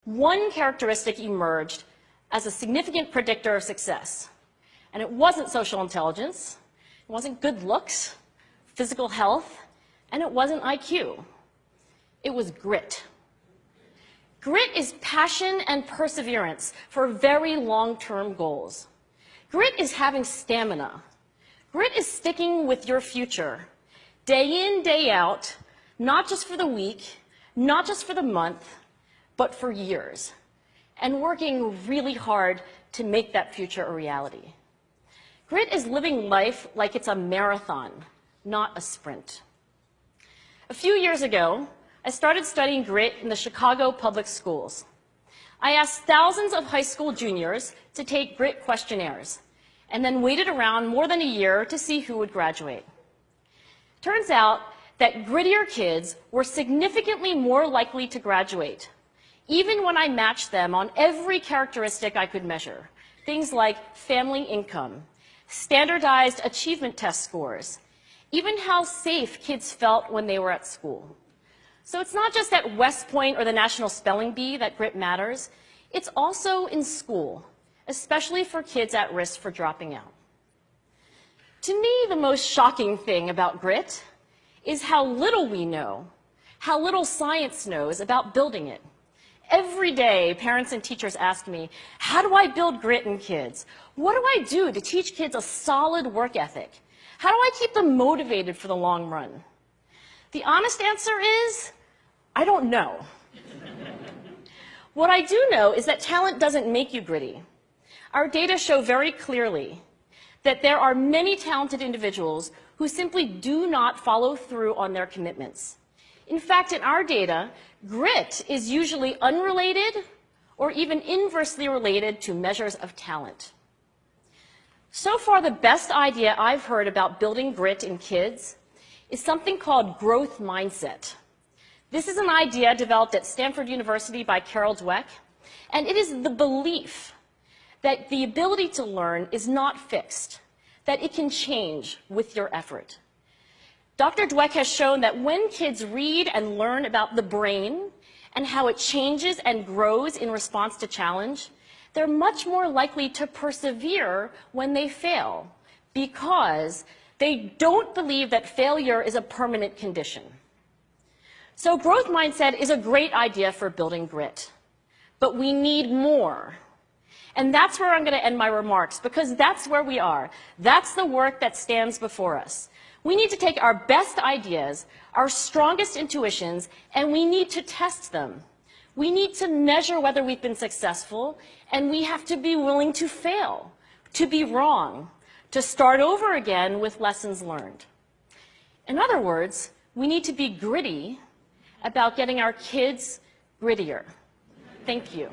One characteristic emerged as a significant predictor of success, and it wasn't social intelligence, it wasn't good looks, physical health, and it wasn't IQ. It was grit. Grit is passion and perseverance for very long-term goals. Grit is having stamina. Grit is sticking with your future, day in, day out, not just for the week, not just for the month, but for years, and working really hard to make that future a reality. Grit is living life like it's a marathon, not a sprint. A few years ago, I started studying grit in the Chicago public schools. I asked thousands of high school juniors to take grit questionnaires, and then waited around more than a year to see who would graduate. Turns out that grittier kids were significantly more likely to graduate, even when I matched them on every characteristic I could measure, things like family income, standardized achievement test scores, even how safe kids felt when they were at school. So it's not just at West Point or the National Spelling Bee that grit matters, it's also in school, especially for kids at risk for dropping out. To me, the most shocking thing about grit is how little we know, how little science knows about building it. Every day, parents and teachers ask me, how do I build grit in kids? What do I do to teach kids a solid work ethic? How do I keep them motivated for the long run? The honest answer is, I don't know. What I do know is that talent doesn't make you gritty. Our data show very clearly that there are many talented individuals who simply do not follow through on their commitments. In fact, in our data, grit is usually unrelated or even inversely related to measures of talent. So far, the best idea I've heard about building grit in kids is something called growth mindset. This is an idea developed at Stanford University by Carol Dweck, and it is the belief that the ability to learn is not fixed, that it can change with your effort. Dr. Dweck has shown that when kids read and learn about the brain and how it changes and grows in response to challenge, they're much more likely to persevere when they fail because they don't believe that failure is a permanent condition. So growth mindset is a great idea for building grit, but we need more. And that's where I'm going to end my remarks, because that's where we are. That's the work that stands before us. We need to take our best ideas, our strongest intuitions, and we need to test them. We need to measure whether we've been successful, and we have to be willing to fail, to be wrong, to start over again with lessons learned. In other words, we need to be gritty about getting our kids grittier. Thank you.